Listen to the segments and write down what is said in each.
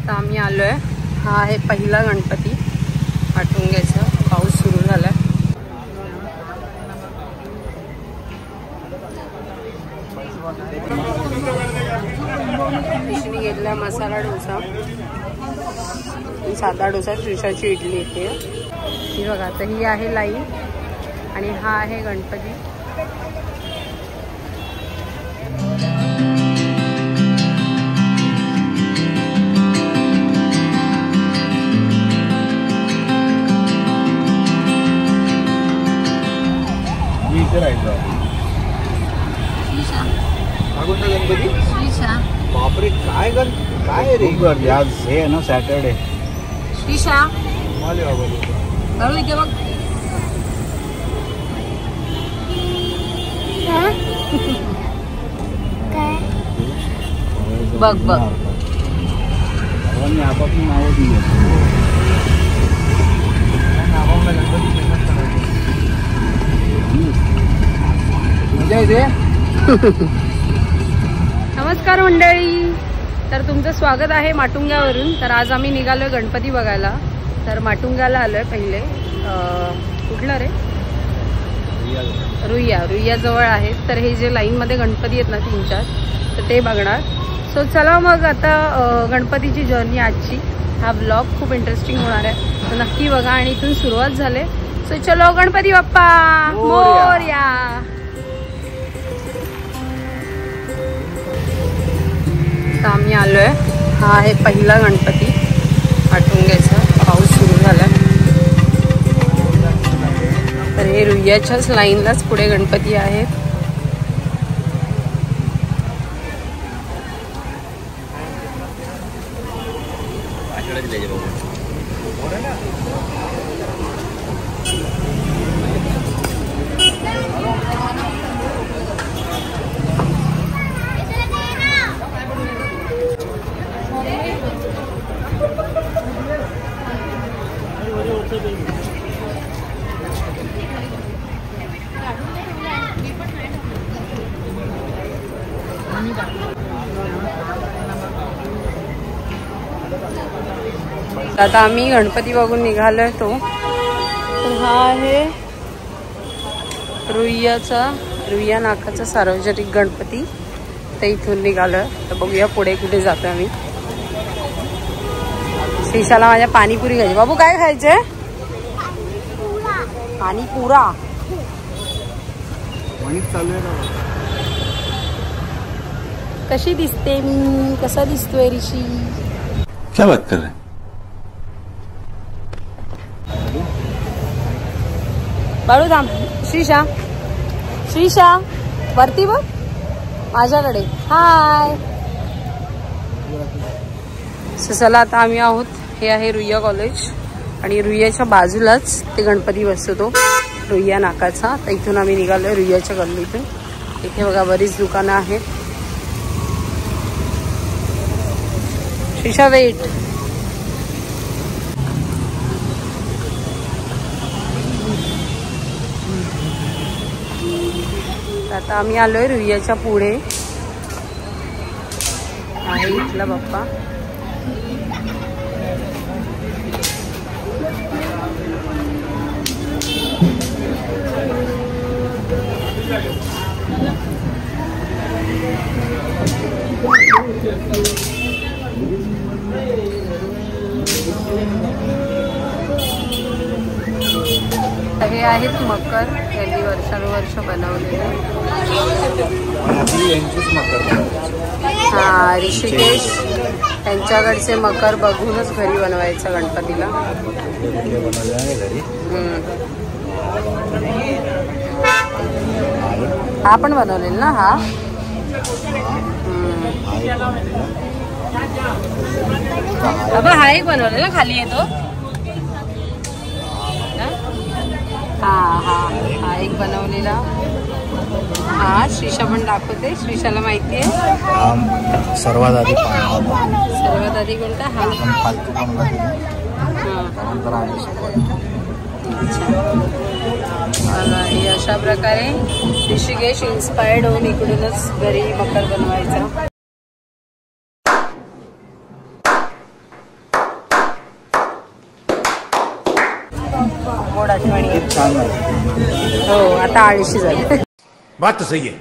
आता आम्ही आलोय, हा आहे पहिला गणपती माटुंग्याचा. पाऊस सुरू झालाय. कृष्णी घेतला मसाला डोसा, साधा डोसा, त्रिशाची इडली येते ही बघा. तर ही आहे लाईन आणि हा आहे गणपती. गणपती बापरे, काय काय रे गर्दी आज हे ना सॅटरडे. श्रीशा इथे बघ बघ बघ. सर्वांनी आपापली नावं दिली. मजा येते. नमस्कार मंडळी, तर तुमचं स्वागत आहे माटुंग्यावरून. तर आज आम्ही निघालोय गणपती बघायला. तर माटुंग्याला आलोय पहिले. कुठलं रे? रुईया जवळ आहेत. तर हे जे लाईनमध्ये गणपती आहेत ना 3-4, तर ते बघणार. सो चला मग आता गणपतीची जर्नी आजची. हा व्लॉग खूप इंटरेस्टिंग होणार आहे, तर नक्की बघा. आणि इथून सुरुवात झाले. सो चलो गणपती बाप्पा मोरया. आता आम्ही आलोय, हा आहे पहिला गणपती माटुंग्याचा. पाऊस सुरू झालाय. तर हे रुईयाच्याच लाईनलाच पुढे गणपती आहेत. आता आम्ही गणपती बघून निघालोय. तो हा आहे रुईया नाकाचा सार्वजनिक गणपती. तर इथून निघालोय. तर बघूया पुढे कुठे जातोय आम्ही. श्रीशाला माझ्या पाणीपुरी खायची. बाबू काय खायचंय? पाणीपुरा. कशी दिसते मी? कसा दिसतोय ऋषी? क्या बात कर रहे? बाळू थांब. श्रीशा वरती बघ माझ्याकडे. हाय. चला आता आम्ही आहोत. हे आहे रुईया कॉलेज आणि रुईयाच्या बाजूलाच ते गणपती बसतो रुईया नाकाचा. तर इथून आम्ही निघालोय रुईयाच्या गल्लीतून. इथे बघा बरीच दुकानं आहेत. श्रीशा वेट. आता आम्ही आलोय रुईयाच्या पुढे. आहे इथला बाप्पा. हे आहेत मकर. त्यांनी वर्षानुवर्ष बनवलेले. हा ऋषिकेश त्यांच्याकडचे मकर बघूनच घरी बनवायचं गणपतीला. हा पण बनवलेला ना. हा बाबा हा एक बनवलेला खाली येतो. हा एक बनवलेला. हा श्रीशा पण दाखवते. श्रीशाला माहिती आहे सर्वात आधी कोणता? हा हे अशा प्रकारे ऋषिकेश इन्स्पायर्ड होऊन इकडूनच घरी मकर बनवायचा. गोड आठवणी आहेत. छान आहे. हो आता आळशी झाली. बात तो सही है.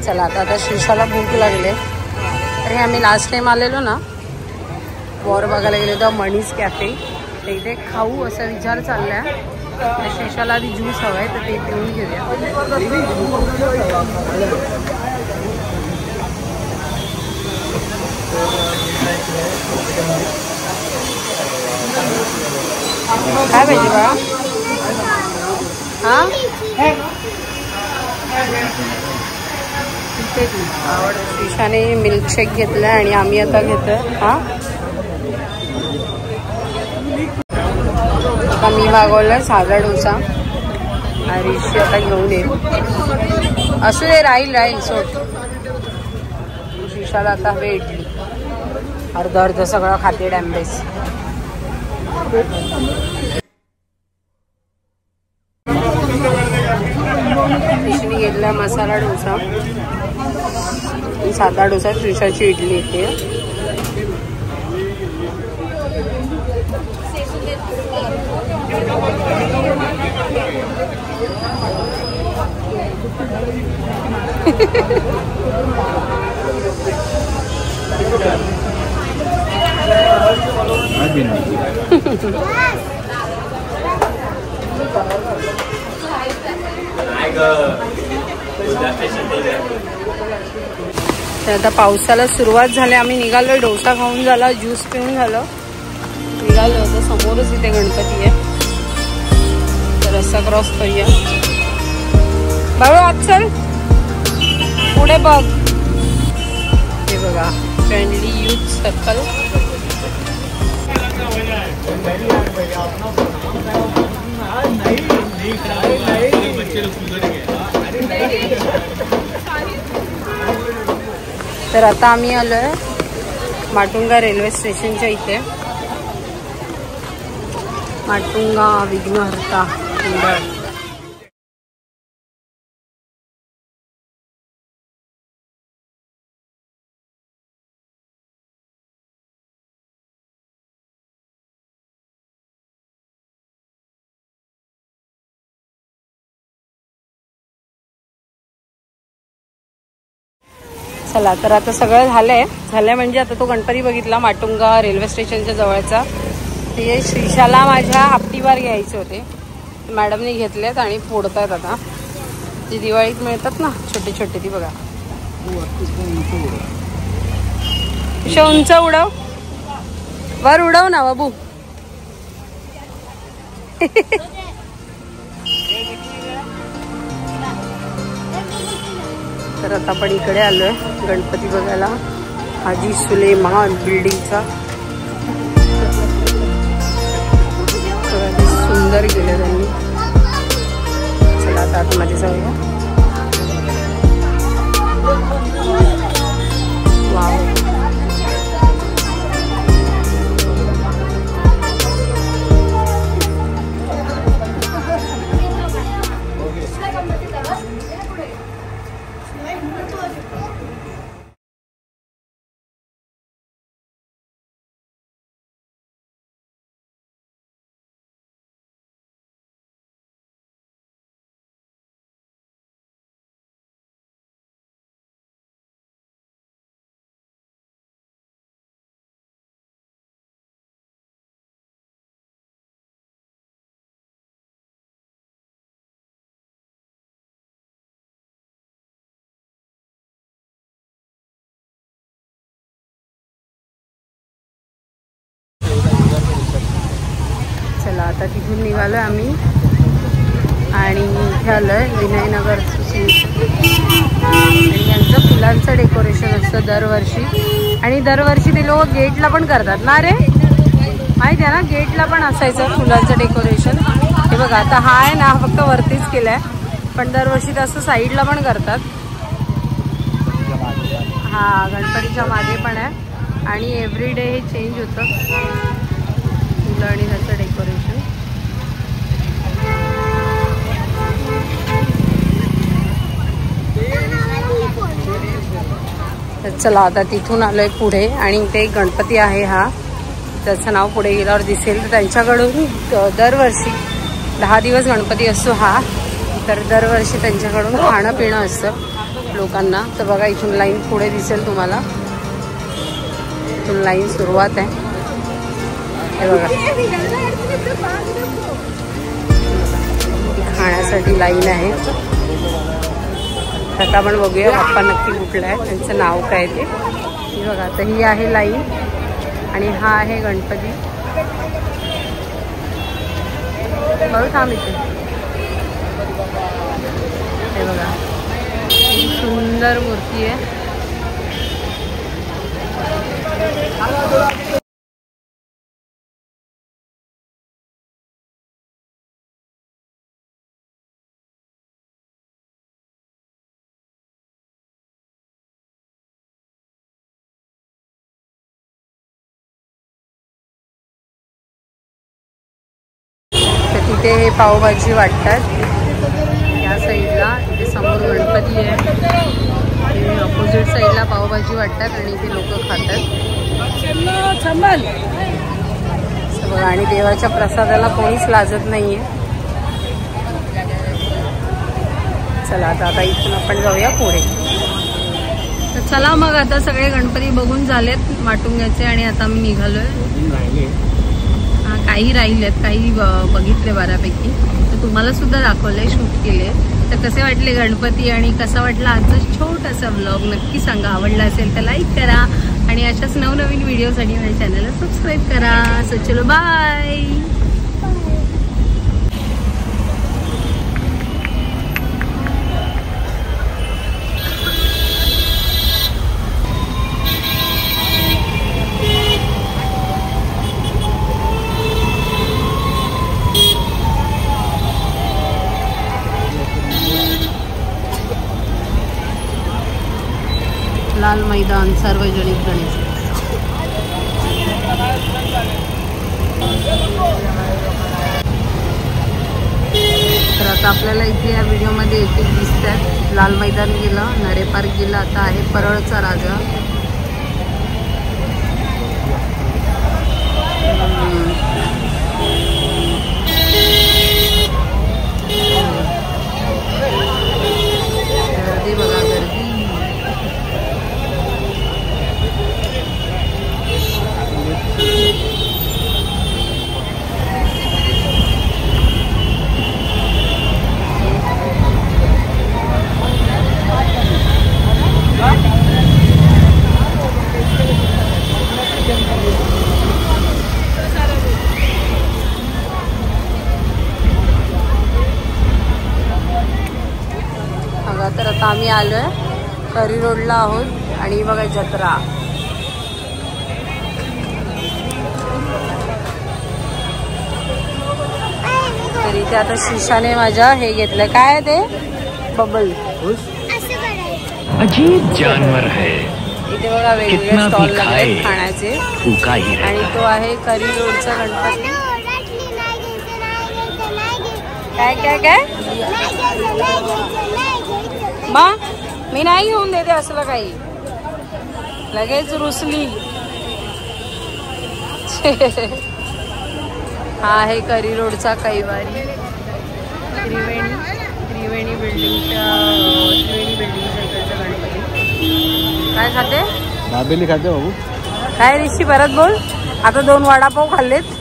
चला आता श्रीशाला भूक लागले. अरे आम्ही लास्ट टाइम आलेलो ना वॉर बघायला गेलो होतो मनीज कॅफे. इथे खाऊ असा विचार चाललाय. श्रीशाला आधी ज्यूस हवाय तर ते पिऊन घेऊया. काय पाहिजे बा? हा श्रीशाने मिल्कशेक घेतलाय आणि आम्ही आता घेतोय. हा आता मी मागवलाय साधा डोसा आणि ऋषी आता घेऊन येईल. असू दे राहील सोड. श्रीशाला आता हवे इडली. अर्ध सगळं खाते डॅम्बेस. ऋषीने घेतला मसाला डोसा, साधा डोसा, श्रीशाची इडली येते. आता पावसाला सुरुवात झाली. आम्ही निघालो. डोसा खाऊन झाला, ज्यूस पिऊन झालं, निघालो होतो. समोरच इथे गणपती आहे तर रस्ता क्रॉस करूया. बाबा आज चल पुढे बघ. हे बघा फ्रेंडली यूथ सर्कल. तर आता आम्ही आलोय माटुंगा रेल्वे स्टेशनच्या इथे. माटुंगा विघ्नहर्ता मंडळ. चला तर आता सगळं झालंय म्हणजे आता तो गणपती बघितला माटुंगा रेल्वे स्टेशनच्या जवळचा. ते श्रीशाला माझ्या आपटीवार घ्यायचे होते, मॅडमने घेतलेत आणि फोडतायत आता. जी दिवाळीत मिळतात ना छोटे छोटे, ती बघा. उंच उडव, वर उडव ना बाबू. तर आता आपण इकडे आलोय गणपती बघायला, हाजी सुलेमान बिल्डिंगचा. सुंदर केलं त्यांनी. चला आता आतमध्ये जाऊया. वाव. चला आता तिथून निघालोय आम्ही आणि इथे आलोय विनयनगर. यांचं फुलांचं डेकोरेशन असतं दरवर्षी, आणि दरवर्षी ते लोक गेटला पण करतात ना रे, माहिती आहे ना, गेटला पण असायचं फुलांचं डेकोरेशन. हे बघा आता हा आहे ना, फक्त वरतीच केलाय, पण दरवर्षी तसं साईडला पण करतात. हा गणपतीच्या मागे पण आहे आणि एव्हरीडे हे चेंज होतं फुलं आणि त्याचं डेकोरेशन. चला आता तिथून आलोय पुढे आणि इथे गणपती आहे हा, त्याचं नाव पुढे गेल्यावर दिसेल. तर त्यांच्याकडून दरवर्षी 10 दिवस गणपती असतो हा, तर दरवर्षी त्यांच्याकडून खाणं पिणं असतं लोकांना. तर बघा इथून लाईन पुढे दिसेल तुम्हाला, इथून लाईन सुरुवात आहे. हे बघा खाण्यासाठी लाईन आहे. आता आपण बघूया बाप्पा नक्की कुठला आहे, त्यांचं नाव काय ते. हे बघा तर ही आहे लाईन आणि हा आहे गणपती. बघू थांब इथे. हे बघा सुंदर मूर्ती आहे. तिथे हे पावभाजी वाटतात या साईडला. इथे समोर गणपती आहे, अपोजिट साईडला पावभाजी वाटतात आणि इथे लोक खातात. बघा आणि देवाच्या प्रसादाला कोणीच लाजत नाहीये. चला आता इथून आपण जाऊया पुढे. तर चला मग आता सगळे गणपती बघून झालेत माटुंग्याचे आणि आता मी निघालोय. काही राहिलेत, काही बघितले बऱ्यापैकी. तर तुम्हाला सुद्धा दाखवलंय, शूट केले. तर कसे वाटले गणपती आणि कसा वाटला आजचा छोटासा व्लॉग नक्की सांगा. आवडला असेल तर लाईक करा आणि अशाच नवनवीन व्हिडिओसाठी माझ्या चॅनलला सबस्क्राईब करा. सो चलो बाय. लाल मैदान सार्वजनिक गणेश. तर आता आपल्याला इथे या व्हिडिओमध्ये एक एक दिसतात. लाल मैदान गेलं, नरे पार्क गेलं, आता आहे परळचा राजा. गर्दी बघा, गर्दी. तर आता आम्ही आलोय करी रोडला आहोत आणि बघा जत्रा. तर इथे आता शिशाने माझ्या हे घेतलंय, काय ते बबल. अजीब जानवर है. इथे बघा वेगवेगळे स्टॉल लागले खाण्याचे आणि तो आहे करी रोडचा गणपती. काय काय काय मा मी नाही घेऊन देते असलं काही, लगेच रुसली. हा आहे करी रोडचा कैवारी. त्रिवेणी बिल्डिंगच्या इकडचा गणपती. काय खाते? दाबेली खाते बाबू. काय ऋषी परत बोल. आता 2 वडापाव खाल्लेत.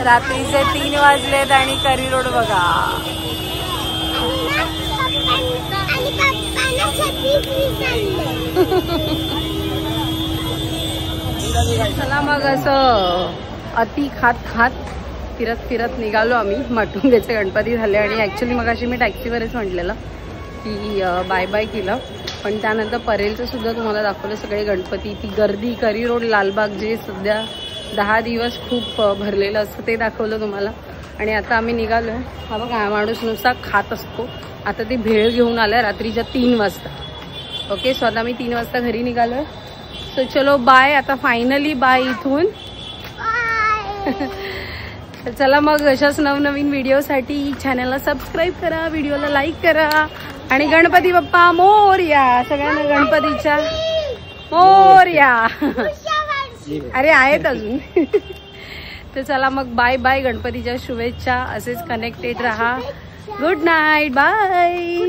रात्रीचे 3 वाजलेत आणि करी रोड बघा. चला मग असं अति खात फिरत निघालो आम्ही. माटुंग्याचे गणपती झाले आणि ॲक्च्युली मग अशी मी टॅक्सीवरच म्हटलेलं की बाय बाय केलं, पण त्यानंतर परेलचं सुद्धा तुम्हाला दाखवलं सगळे गणपती. ती गर्दी करी रोड लालबाग जे सध्या 10 दिवस खूप भरलेलं असतं ते दाखवलं तुम्हाला. आणि आता आम्ही निघालो आहे. हा बघा हा माणूस नुसता खात असतो. आता ती भेळ घेऊन आला रात्रीच्या 3 वाजता. ओके, सो आता मी 3 वाजता घरी निघालो आहे. सो चलो बाय. आता फायनली बाय इथून. तर चला मग अशाच नवनवीन व्हिडिओसाठी चॅनलला सबस्क्राईब करा, व्हिडिओला लाईक करा आणि गणपती बाप्पा मोरया. सगळ्यांना गणपतीच्या मोरया. अरे आहेत अजून. तर चला मग बाय बाय, गणपतीच्या शुभेच्छा. असेच कनेक्टेड राहा. Good night, bye.